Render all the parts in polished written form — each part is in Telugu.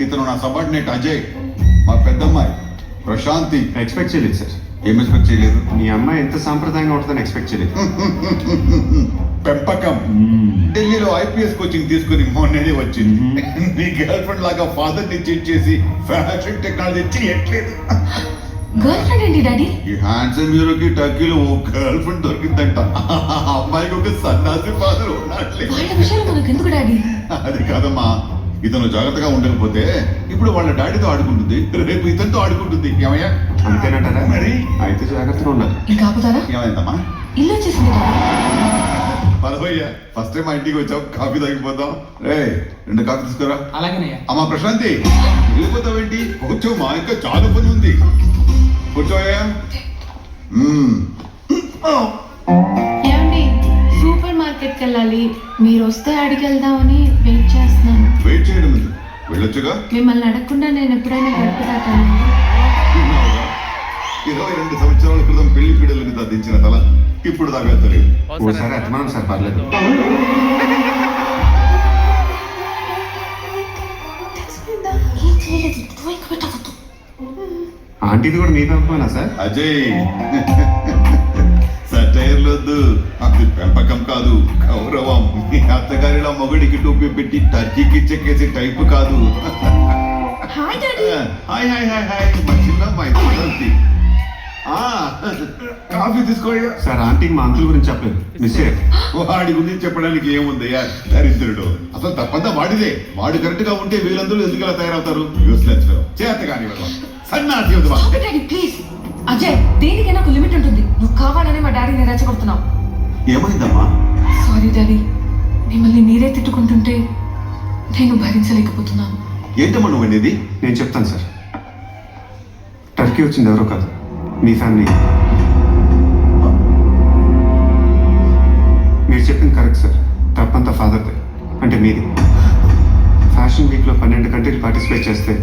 ఇతను నా సబార్డినేట్ అజయ్, మా పెద్దమ్మాయి ప్రశాంతి. ఎక్స్పెక్ట్ చేయలేదు సార్. ఏం ఎక్స్పెక్ట్ చేయలేదు? మీ అమ్మాయి ఎంత సాంప్రదాయంగా ఉంటుందని ఎక్స్పెక్ట్ చేయలేదు. పెంపకం. ఢిల్లీలో ఐపీఎస్ కోచింగ్ తీసుకుని మొన్ననే వచ్చింది. నీ గర్ల్ ఫ్రెండ్ లాగా ఫాదర్ ని చీట్ చేసి ఫ్యాషన్ టెక్నాలజీ చేయట్లేదు. గర్ల్ ఫ్రెండ్ ఏంటి డాడీ? ఈ హ్యాండ్సమ్ హీరోకి టర్కీలో ఓ గర్ల్ ఫ్రెండ్ దొరికిందంట. అమ్మాయికి ఒక సన్నాసి ఫాదర్ ఉన్నట్లే. వాళ్ళ విషయాలు మనకు ఎందుకు డాడీ? అది కాదమ్మా, ఇతను జాగ్రత్తగా ఉండకపోతే ఇప్పుడు వాళ్ళ డాడీతో ఆడుకుంటుంది, రేపు ఇతనితో ఆడుకుంటుంది. ఏమయ్యా? అంతేనంటారా? మరి అయితే జాగ్రత్తగా ఉండాలి. ఇంకా ఆపుతారా? ఏమైందమ్మా? ఇల్లు వచ్చేసింది డాడీ. పదవయ్యా, ఫస్ట్ టైం మా ఇంటికి వచ్చావు, కాఫీ తాగిపోతాం. రే 2 కాఫీ తీసుకురా. అలాగేనయ్యా. అమ్మా ప్రశాంతి, వెళ్ళిపోతావేంటి? కూర్చో, మా ఇంకా చాలా పని ఉంది. కూర్చోయా. ఏమండి, సూపర్ మార్కెట్కి వెళ్ళాలి, మీరు వస్తే అడిగి వెళ్దామని వెయిట్ చేస్తున్నాను. వెయిట్ చేయడం ఎందుకు? వెళ్ళొచ్చుగా. మిమ్మల్ని అడగకుండా నేను ఎప్పుడైనా గడుపు తాకాను. 22 సంవత్సరాల క్రితం పెళ్లి పీడలకు దించిన తల ఇప్పుడు తాగలేదు. ఓసారి అర్థమానం సార్, పర్లేదు. ఏం చేయలేదు, నువ్వు ఇంకా పెట్టవద్దు. ఆంటీది కూడా మీ పెంపకమేనా సార్? అజయ్, సటైర్లొద్దు, అది పెంపకం కాదు, గౌరవం. మీ అత్తగారిలో మొగుడికి టోపీ పెట్టి టర్కీకి చెక్కేసే టైపు కాదు. Hi daddy. Hi hi hi hi, మా చిన్నమ్మాయి ప్రశాంతి. కాఫీ తీసుకోయా. సార్, ఆంటీకి మా అంకుల్ గురించి చెప్పలేదు, మిస్ అయ్యారు. వాడి గురించి చెప్పడానికి ఏముందయ్యా, దరిద్రుడు. అసలు తప్పంతా వాడిదే. వాడు కరెక్ట్ గా ఉంటే వీళ్ళందరూ ఎందుకు ఇలా తయారవుతారు? యూస్లెస్ చేత కాని సన్నాసి. Stop it, daddy please. Ajay, దేనికైనా ఒక లిమిట్ ఉంటుంది. నువ్వు కావాలని మా డాడీని రెచ్చగొడుతున్నావు. ఏమైందమ్మా? సారీ డాడీ, మిమ్మల్ని మీరే తిట్టుకుంటుంటే నేను భరించలేకపోతున్నాను. ఏంటమ్మా నువ్వు అనేది? నేను చెప్తాను సార్. టర్కీ వచ్చింది ఎవరో కాదు, మీ ఫ్యామిలీ. మీరు చెప్పింది కరెక్ట్ సార్. తప్పంతా ఫాదర్దే, అంటే మీది. ఫ్యాషన్ వీక్లో 12 కంట్రీలు పార్టిసిపేట్ చేస్తే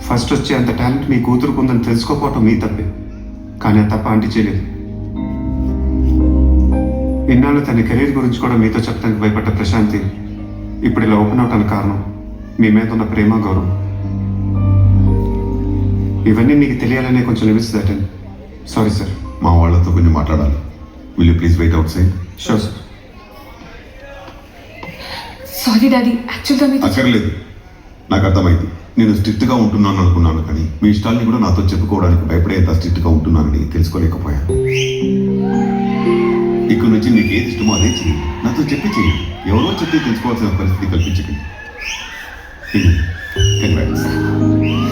ఫస్ట్ వచ్చే అంత టాలెంట్ మీ కూతురుకు ఉందని తెలుసుకోకపోవటం మీ తప్పే. కానీ ఆ తప్ప ఆంటీ చేయలేదు. ఇన్నాళ్ళు తన కెరీర్ గురించి కూడా మీతో చెప్పడానికి భయపడ్డ ప్రశాంతి ఇప్పుడు ఇలా ఓపెన్ అవటానికి కారణం మీ మీద ఉన్న ప్రేమ, గౌరవం. ఇవన్నీ మీకు తెలియాలనే కొంచెం లిమిట్స్ దాటాను. Sorry sir. మా వాళ్ళతో కొంచెం మాట్లాడాలి. Will you please wait outside? Sure sir. Sorry daddy, యాక్చువల్గా మీకు అక్కర్లేదు, నాకు అర్థమైంది. నేను స్ట్రిక్ట్ గా ఉంటున్నాను అనుకున్నాను, కానీ మీ ఇష్టాల్ని కూడా నాతో చెప్పుకోవడానికి భయపడేంత స్ట్రిక్ట్ గా ఉంటున్నానని తెలుసుకోలేకపోయాను. ఇక్కడ నుంచి నీకు ఏది ఇష్టమో అదే చెయ్యి, నాతో చెప్పి చెయ్యి. ఎవరో చెప్పి తెలుసుకోవాల్సిన పరిస్థితి కల్పించకండి. కంగ్రాట్స్.